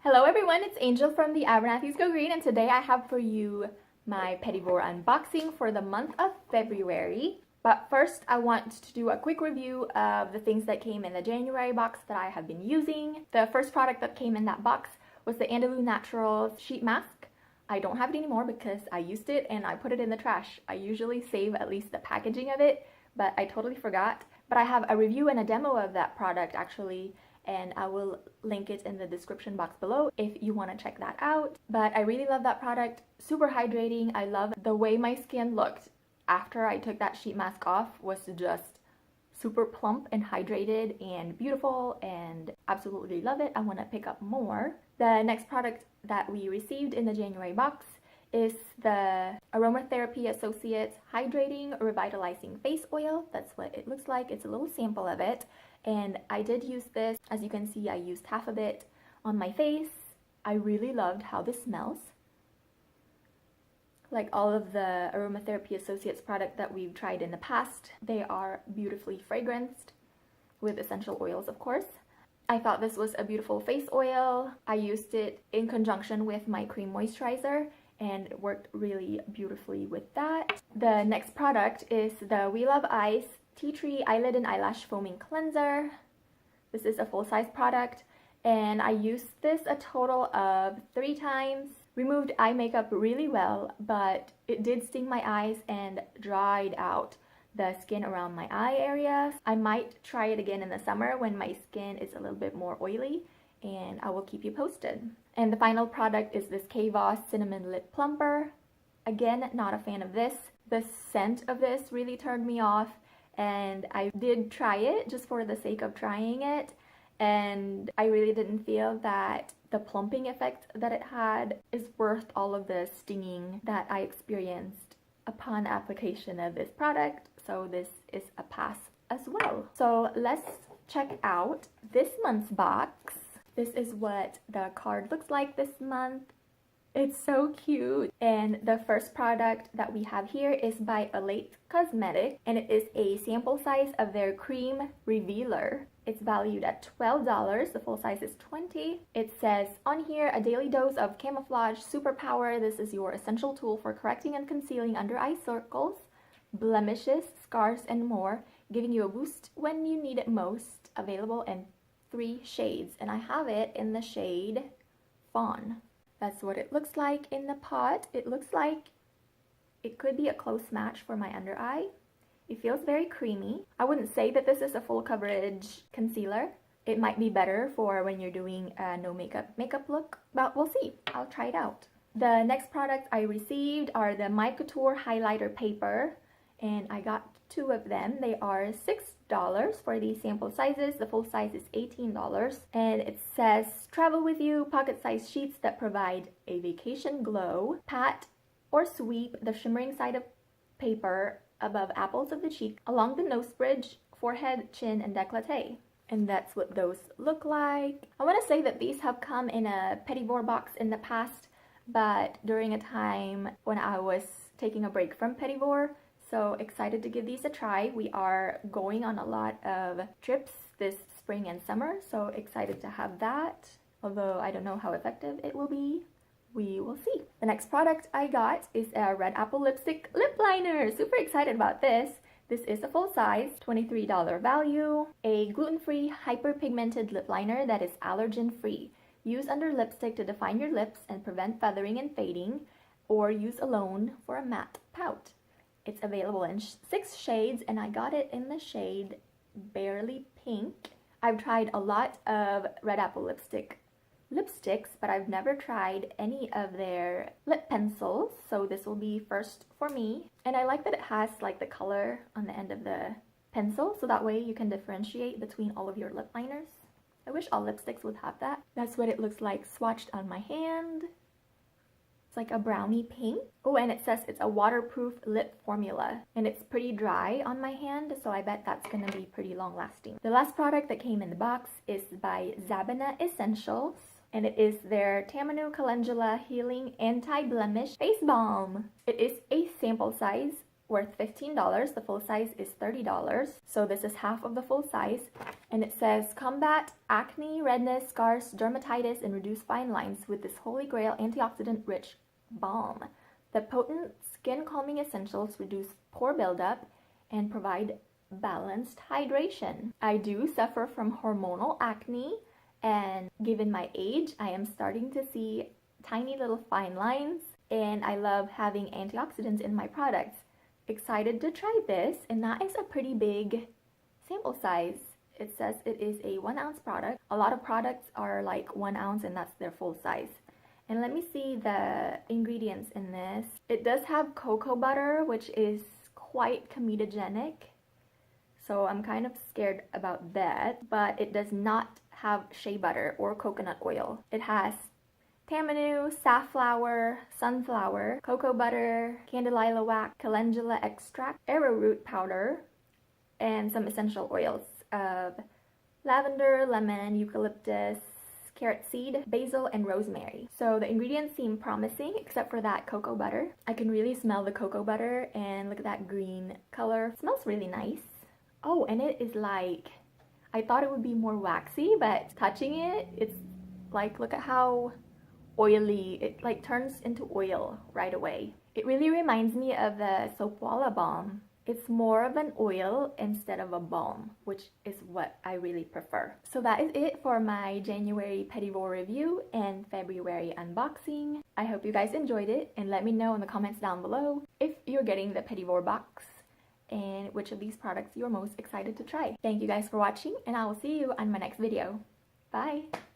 Hello everyone, it's Angel from the Aromatherapy Go Green, and today I have for you my Petit Vour unboxing for the month of February. But first, I want to do a quick review of the things that came in the January box that I have been using. The first product that came in that box was the Andalou Naturals sheet mask. I don't have it anymore because I used it and I put it in the trash. I usually save at least the packaging of it, but I totally forgot. But I have a review and a demo of that product actually, and I will link it in the description box below if you want to check that out. But I really love that product. Super hydrating. I love the way my skin looked after I took that sheet mask off. Was just super plump and hydrated and beautiful, and absolutely love it. I want to pick up more. The next product that we received in the January box is the Aromatherapy Associates Hydrating Revitalizing Face Oil. That's what it looks like. It's a little sample of it. And I did use this. As you can see, I used half of it on my face. I really loved how this smells. Like all of the Aromatherapy Associates product that we've tried in the past, they are beautifully fragranced with essential oils, of course. I thought this was a beautiful face oil. I used it in conjunction with my cream moisturizer, and it worked really beautifully with that. The next product is the We Love Eyes Tea Tree Eyelid and Eyelash Foaming Cleanser. This is a full-size product, and I used this a total of 3 times. Removed eye makeup really well, but it did sting my eyes and dried out the skin around my eye areas. I might try it again in the summer when my skin is a little bit more oily, and I will keep you posted. And the final product is this K-Voss Cinnamon Lip Plumper. Again, not a fan of this. The scent of this really turned me off, and I did try it just for the sake of trying it, and I really didn't feel that the plumping effect that it had is worth all of the stinging that I experienced upon application of this product. So this is a pass as well. So let's check out this month's box. This is what the card looks like this month. It's so cute. And the first product that we have here is by Cosmetic, and it is a sample size of their cream revealer. It's valued at $12. The full size is $20. It says on here, a daily dose of camouflage superpower. This is your essential tool for correcting and concealing under eye circles, blemishes, scars, and more, giving you a boost when you need it most. Available in 3 shades, and I have it in the shade Fawn. That's what it looks like in the pot. It looks like it could be a close match for my under eye. It feels very creamy. I wouldn't say that this is a full coverage concealer. It might be better for when you're doing a no makeup look, but we'll see. I'll try it out. The next products I received are the My Couture highlighter paper, and I got 2 of them. They are $6 for these sample sizes. The full size is $18, and it says travel with you, pocket-sized sheets that provide a vacation glow. Pat or sweep the shimmering side of paper above apples of the cheek, along the nose bridge, forehead, chin, and décolleté. And that's what those look like. I want to say that these have come in a Petit Vour box in the past, but during a time when I was taking a break from Petit Vour, so excited to give these a try. We are going on a lot of trips this spring and summer, so excited to have that. Although I don't know how effective it will be. We will see. The next product I got is a Red Apple Lipstick Lip Liner. Super excited about this. This is a full size, $23 value. A gluten-free, hyperpigmented lip liner that is allergen-free. Use under lipstick to define your lips and prevent feathering and fading, or use alone for a matte pout. It's available in 6 shades, and I got it in the shade Barely Pink. I've tried a lot of Red Apple lipsticks, but I've never tried any of their lip pencils, so this will be first for me. And I like that it has like the color on the end of the pencil, so that way you can differentiate between all of your lip liners. I wish all lipsticks would have that. That's what it looks like swatched on my hand. It's like a brownie pink. Oh, and it says it's a waterproof lip formula, and it's pretty dry on my hand, so I bet that's gonna be pretty long lasting. The last product that came in the box is by Sabina Essentials, and it is their Tamanu Calendula Healing Anti-Blemish Face Balm. It is a sample size worth $15. The full size is $30. So this is half of the full size. And it says, combat acne, redness, scars, dermatitis, and reduce fine lines with this holy grail antioxidant-rich balm. The potent skin calming essentials reduce pore buildup and provide balanced hydration. I do suffer from hormonal acne, and given my age, I am starting to see tiny little fine lines, and I love having antioxidants in my products. Excited to try this, and that is a pretty big sample size. It says it is a 1 ounce product. A lot of products are like 1 ounce and that's their full size. And let me see the ingredients in this. It does have cocoa butter, which is quite comedogenic, so I'm kind of scared about that. But it does not have shea butter or coconut oil. It has tamanu, safflower, sunflower, cocoa butter, candelilla wax, calendula extract, arrowroot powder, and some essential oils of lavender, lemon, eucalyptus, carrot seed, basil, and rosemary. So the ingredients seem promising except for that cocoa butter. I can really smell the cocoa butter, and look at that green color. It smells really nice. Oh, and it is like, I thought it would be more waxy, but touching it, it's like, look at how oily. It like turns into oil right away. It really reminds me of the Soapwala balm. It's more of an oil instead of a balm, which is what I really prefer. So that is it for my January Petit Vour review and February unboxing. I hope you guys enjoyed it, and let me know in the comments down below if you're getting the Petit Vour box and which of these products you're most excited to try. Thank you guys for watching, and I will see you on my next video. Bye!